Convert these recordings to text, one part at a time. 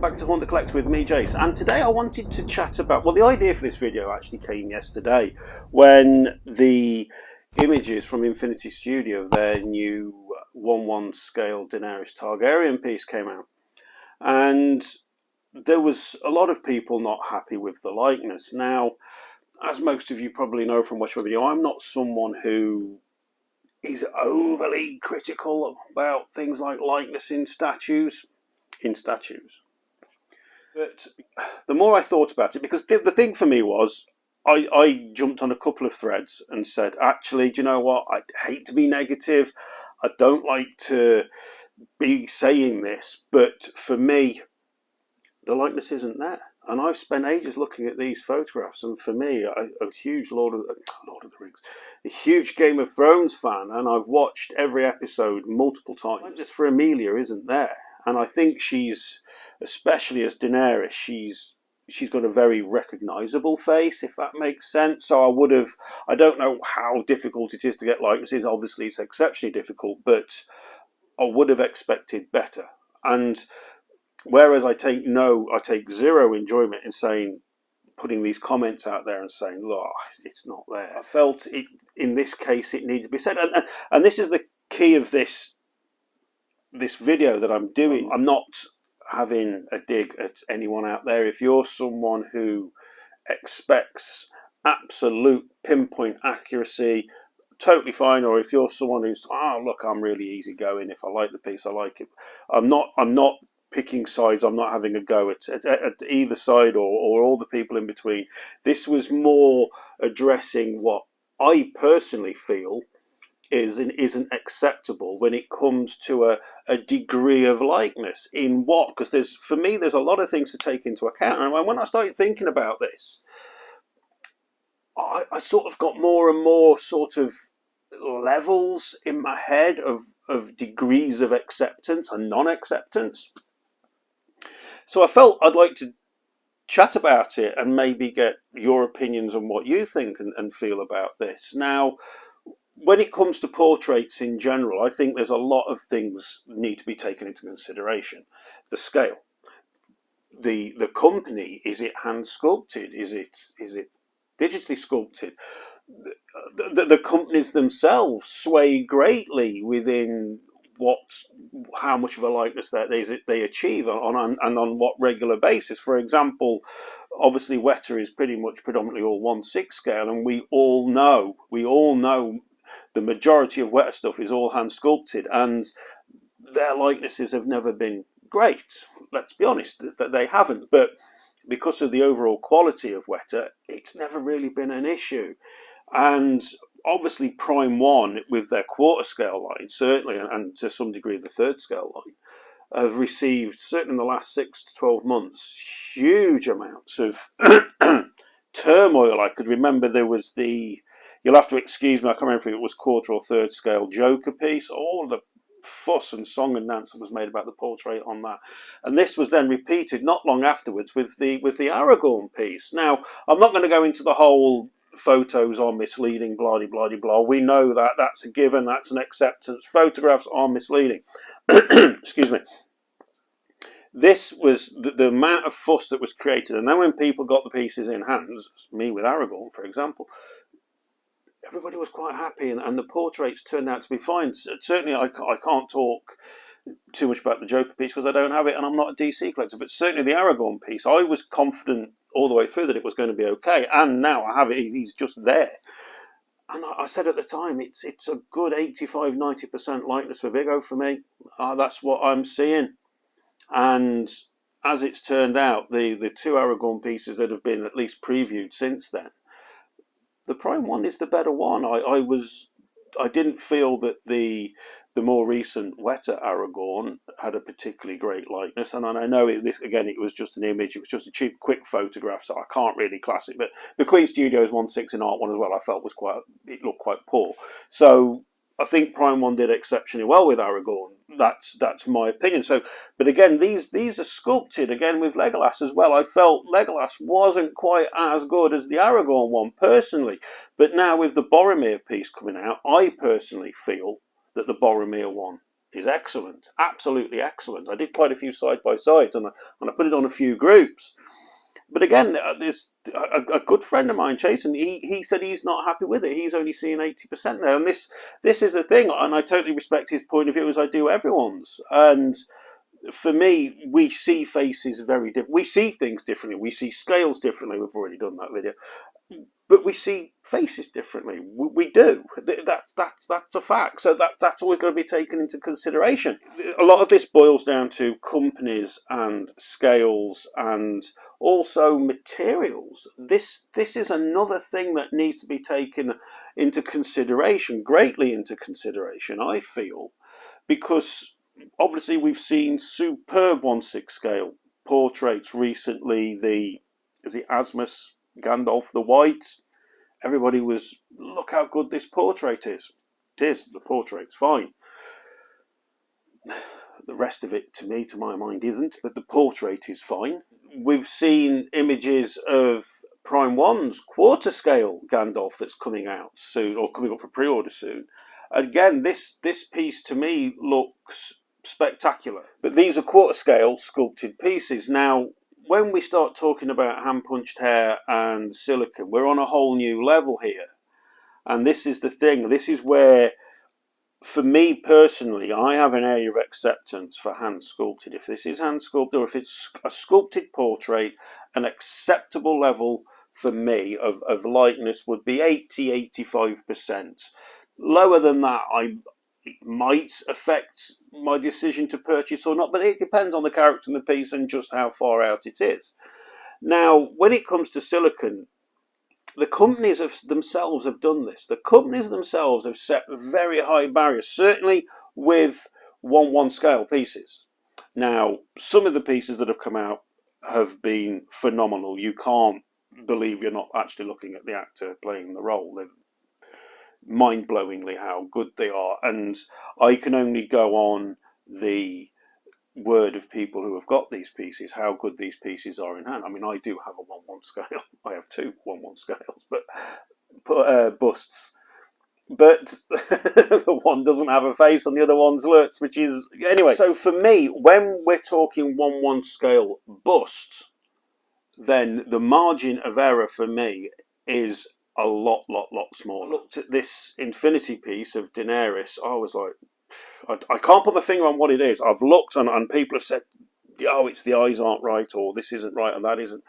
back to Hunt the Collector with me, Jace, and today I wanted to chat about, well, the idea for this video actually came yesterday when the images from Infinity Studio, their new 1/1 scale Daenerys Targaryen piece came out, and there was a lot of people not happy with the likeness. Now, as most of you probably know from watching my video, I'm not someone who is overly critical about things like likeness in statues. But the more I thought about it, because the thing for me was, I jumped on a couple of threads and said, actually, do you know what? I hate to be negative. I don't like to be saying this, but for me, the likeness isn't there. And I've spent ages looking at these photographs, and for me, a huge Lord of the Rings, a huge Game of Thrones fan, and I've watched every episode multiple times. Just for Emilia isn't there, and I think she's, especially as Daenerys, she's got a very recognisable face, if that makes sense. So I don't know how difficult it is to get likenesses. Obviously, it's exceptionally difficult, but I would have expected better. And whereas I take zero enjoyment in putting these comments out there and saying, look, it's not there. I felt it, in this case, it needs to be said. And this is the key of this video that I'm doing. I'm not having a dig at anyone out there. If you're someone who expects absolute pinpoint accuracy, totally fine. Or if you're someone who's, look, I'm really easygoing. If I like the piece, I like it. I'm not picking sides. I'm not having a go at either side or all the people in between. This was more addressing what I personally feel isn't acceptable when it comes to a degree of likeness in what, because for me there's a lot of things to take into account. And when I started thinking about this, I sort of got more and more sort of levels in my head of degrees of acceptance and non-acceptance. So I felt I'd like to chat about it and maybe get your opinions on what you think and feel about this. Now, when it comes to portraits in general, I think there's a lot of things need to be taken into consideration. The scale, the company, is it hand sculpted? Is it digitally sculpted? The companies themselves sway greatly within how much of a likeness they achieve on what regular basis. For example, obviously Weta is predominantly all 1/6 scale, and we all know the majority of Weta stuff is all hand sculpted, and their likenesses have never been great. Let's be honest, that they haven't. But because of the overall quality of Weta, it's never really been an issue. And obviously Prime One, with their quarter scale line, certainly, and to some degree the third scale line, have received, certainly in the last 6 to 12 months, huge amounts of turmoil. I could remember there was you'll have to excuse me, I can't remember if it was quarter or third scale Joker piece. All the fuss and song and dance that was made about the portrait on that, and this was then repeated not long afterwards with the Aragorn piece. Now, I'm not going to go into the whole photos are misleading, blah blah blah blah. We know that's a given, that's an acceptance. Photographs are misleading. Excuse me. This was the amount of fuss that was created, and then when people got the pieces in hands, me with Aragorn, for example, everybody was quite happy, and the portraits turned out to be fine. Certainly, I can't talk too much about the Joker piece because I don't have it, and I'm not a DC collector. But certainly the Aragorn piece, I was confident all the way through that it was going to be okay. And now I have it; he's just there. And I said at the time, it's a good 85-90% likeness for Viggo for me. That's what I'm seeing. And as it's turned out, the two Aragorn pieces that have been at least previewed since then, the Prime One is the better one. I didn't feel that the more recent Weta Aragorn had a particularly great likeness, and I know it was just an image. It was just a cheap, quick photograph, so I can't really class it. But the Queen Studios 1/6 in Art One as well, I felt it looked quite poor. So I think Prime One did exceptionally well with Aragorn. That's my opinion. So, but again, these are sculpted again with Legolas as well. I felt Legolas wasn't quite as good as the Aragorn one personally, but now with the Boromir piece coming out, I personally feel that the Boromir one is excellent, absolutely excellent. I did quite a few side-by-sides, and I put it on a few groups. But again, there's a good friend of mine, Chase, and he said he's not happy with it. He's only seeing 80% there. And this is the thing, and I totally respect his point of view, as I do everyone's. And for me, we see faces very different. We see things differently. We see scales differently. We've already done that video. But we see faces differently. We do. That's a fact. So that's always going to be taken into consideration. A lot of this boils down to companies and scales and also materials. This is another thing that needs to be taken into consideration, greatly into consideration, I feel, because obviously we've seen superb 1/6 scale portraits recently. Is it Asmus Gandalf the White? Everybody was, look how good this portrait is. It is, the portrait's fine. The rest of it, to my mind, isn't, but the portrait is fine. We've seen images of Prime 1's quarter scale Gandalf that's coming out soon, or coming up for pre-order soon. Again, this piece to me looks spectacular. But these are quarter scale sculpted pieces. Now, when we start talking about hand-punched hair and silicon, we're on a whole new level here. And this is the thing. This is where, for me personally, I have an area of acceptance for hand-sculpted. If this is hand-sculpted, or if it's a sculpted portrait, an acceptable level for me of likeness would be 80–85%. Lower than that, it might affect my decision to purchase or not, but it depends on the character and the piece and just how far out it is. Now, when it comes to silicon, the companies themselves have done this. The companies themselves have set very high barriers, certainly with 1/1 scale pieces. Now, some of the pieces that have come out have been phenomenal. You can't believe you're not actually looking at the actor playing the role. They're mind-blowingly how good they are, and I can only go on the word of people who have got these pieces, how good these pieces are in hand. I mean, I do have a 1/1 scale. I have two 1/1 scales, but busts. But the one doesn't have a face and the other one's lurks, which is... Anyway, so for me, when we're talking 1/1 scale bust, then the margin of error for me is a lot smaller. I looked at this Infinity piece of Daenerys. I was like, I can't put my finger on what it is. I've looked and people have said, oh, it's the eyes aren't right, or this isn't right and that isn't.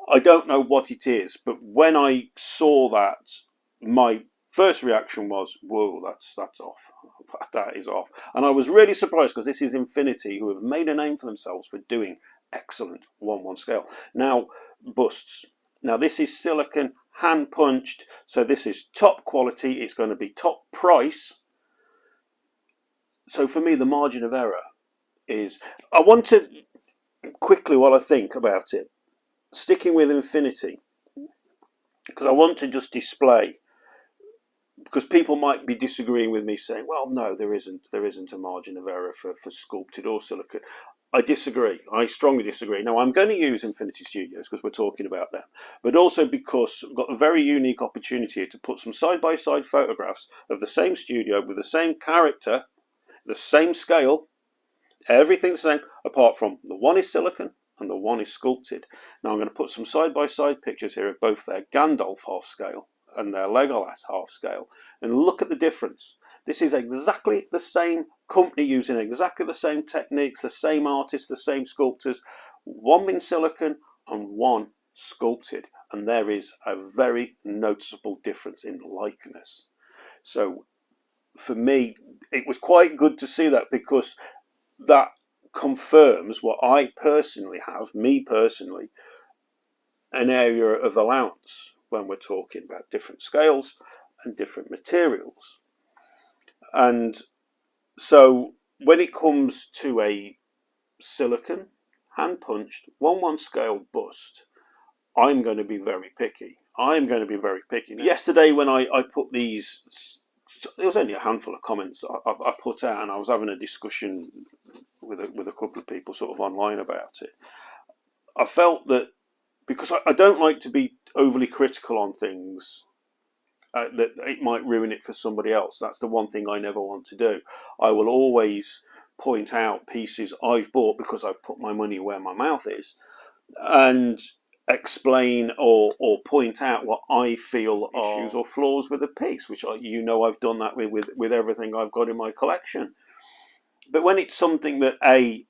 I don't know what it is, but when I saw that, my first reaction was, whoa, that's off. That is off. And I was really surprised, because this is Infinity, who have made a name for themselves for doing excellent 1/1 scale. Now, busts. Now, this is silicon, hand punched, so this is top quality. It's going to be top price. So for me, the margin of error is... I want to quickly, while I think about it, sticking with Infinity, because I want to just display, because people might be disagreeing with me, saying, well, no, there isn't a margin of error for sculpted or silicon. I disagree. I strongly disagree. Now, I'm going to use Infinity Studios because we're talking about them, but also because I've got a very unique opportunity to put some side-by-side photographs of the same studio with the same character, the same scale, everything's the same, apart from the one is silicon and the one is sculpted. Now, I'm going to put some side-by-side pictures here of both their Gandalf half scale and their Legolas half scale, and look at the difference. This is exactly the same company using exactly the same techniques, the same artists, the same sculptors, one in silicon and one sculpted, and there is a very noticeable difference in likeness. So for me, it was quite good to see that, because that confirms what I personally have, me personally, an area of allowance when we're talking about different scales and different materials. And so when it comes to a silicon, hand-punched, 1/1 scale bust, I'm going to be very picky. I'm going to be very picky. Yesterday when I put these, there was only a handful of comments I put out, and I was having a discussion with a couple of people sort of online about it. I felt that, because I don't like to be overly critical on things, that it might ruin it for somebody else. That's the one thing I never want to do. I will always point out pieces I've bought because I've put my money where my mouth is, and explain or point out what I feel are issues or flaws with a piece, which I've done that with everything I've got in my collection. But when it's something that A,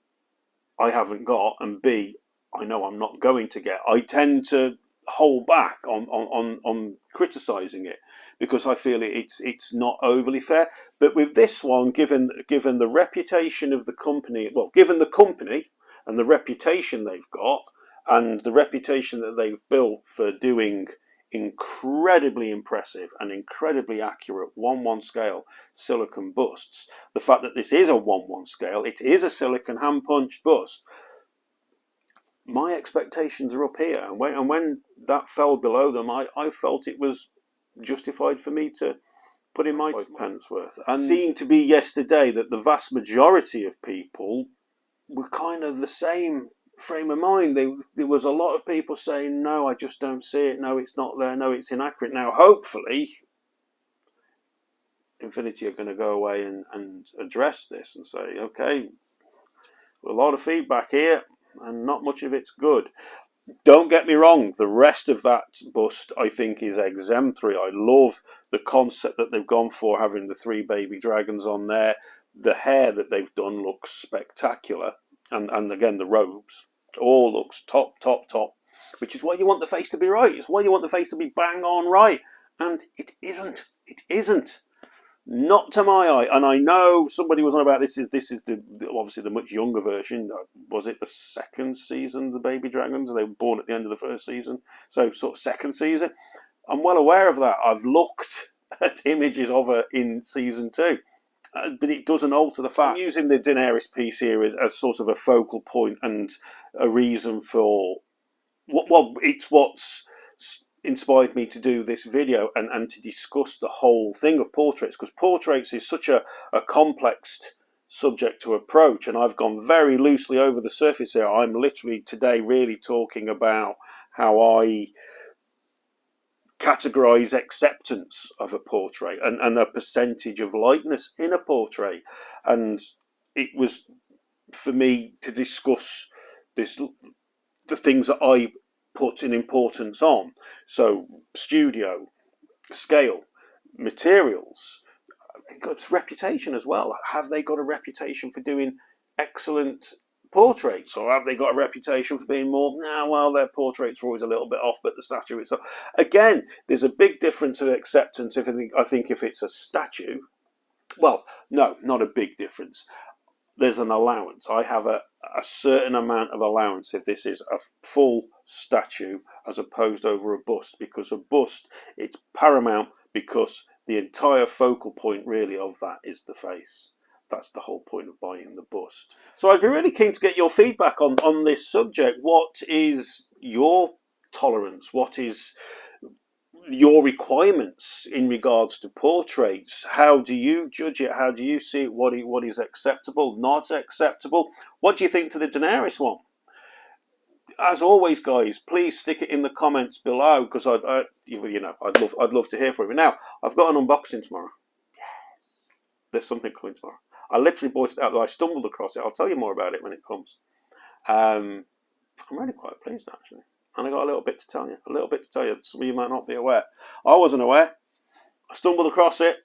I haven't got, and B, I know I'm not going to get, I tend to hold back on criticising it, because I feel it's not overly fair. But with this one, given the reputation of the company, well, given the company and the reputation they've got, and the reputation that they've built for doing incredibly impressive and incredibly accurate 1:1 scale silicon busts, the fact that this is a 1:1 scale, it is a silicon hand punched bust, my expectations are up here, and when that fell below them, I felt it was justified for me to put in my 5 pence worth. And seemed to be yesterday that the vast majority of people were kind of the same frame of mind. There was a lot of people saying, no, I just don't see it, no, it's not there, no, it's inaccurate. Now, hopefully, Infinity are going to go away and address this and say, okay, a lot of feedback here, and not much of it's good. Don't get me wrong, the rest of that bust I think is exemplary. I love the concept that they've gone for, having the 3 baby dragons on there. The hair that they've done looks spectacular, and again the robes all looks top, which is why you want the face to be right. It's why you want the face to be bang on right, and it isn't. Not to my eye. And I know somebody was on about this is the obviously the much younger version. Was it the second season, the baby dragons? They were born at the end of the first season, so sort of second season. I'm well aware of that. I've looked at images of her in season 2, but it doesn't alter the fact. I'm using the Daenerys piece here as sort of a focal point and a reason for it's what's inspired me to do this video and to discuss the whole thing of portraits, because portraits is such a complex subject to approach, and I've gone very loosely over the surface here. I'm literally today really talking about how I categorize acceptance of a portrait and a percentage of likeness in a portrait. And it was for me to discuss the things that I put an importance on. So studio, scale, materials, it's reputation as well. Have they got a reputation for doing excellent portraits, or have they got a reputation for being more, well, their portraits are always a little bit off, but the statue itself. Again, there's a big difference of acceptance. I think if it's a statue, well, no, not a big difference. There's an allowance. I have a certain amount of allowance if this is a full statue as opposed over a bust, because a bust, it's paramount, because the entire focal point really of that is the face. That's the whole point of buying the bust. So I'd be really keen to get your feedback on this subject. What is your tolerance? What is your requirements in regards to portraits? How do you judge it? How do you see it? What is acceptable, not acceptable? What do you think to the Daenerys one? As always, guys, please stick it in the comments below, because I'd love to hear from you. Now, I've got an unboxing tomorrow. Yes. There's something coming tomorrow. I literally bought it out there. I stumbled across it. I'll tell you more about it when it comes. I'm really quite pleased, actually. And I got a little bit to tell you. Some of you might not be aware. I wasn't aware. I stumbled across it,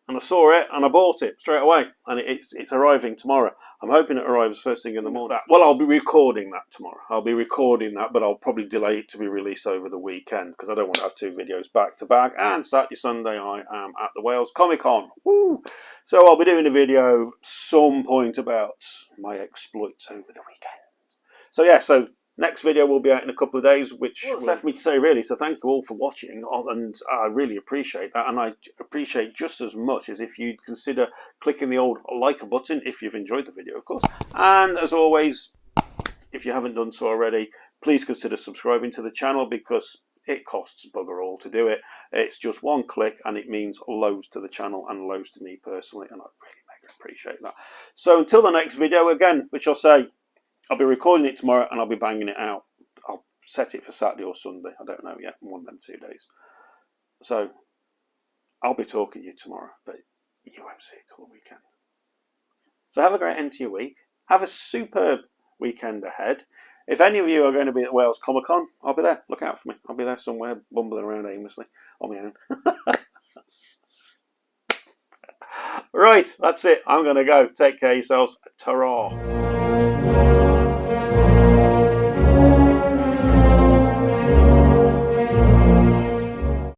and I saw it, and I bought it straight away. And it's arriving tomorrow. I'm hoping it arrives first thing in the morning. Well, I'll be recording that tomorrow. But I'll probably delay it to be released over the weekend, because I don't want to have 2 videos back to back. And Saturday, Sunday, I am at the Wales Comic Con. Woo! So I'll be doing a video some point about my exploits over the weekend. So yeah, next video will be out in a couple of days, which is left me to say, really. So thank you all for watching, and I really appreciate that. And I appreciate just as much as if you'd consider clicking the old like button if you've enjoyed the video, of course. And as always, if you haven't done so already, please consider subscribing to the channel, because it costs bugger all to do it. It's just 1 click, and it means loads to the channel and loads to me personally, and I really mega appreciate that. So until the next video, again, which I'll say, I'll be recording it tomorrow, and I'll be banging it out. I'll set it for Saturday or Sunday. I don't know yet. One of them 2 days. So I'll be talking to you tomorrow, but you won't see it till the weekend. So have a great end to your week. Have a superb weekend ahead. If any of you are going to be at Wales Comic Con, I'll be there. Look out for me. I'll be there somewhere, bumbling around aimlessly on my own. Right, that's it. I'm going to go. Take care of yourselves. Ta-ra.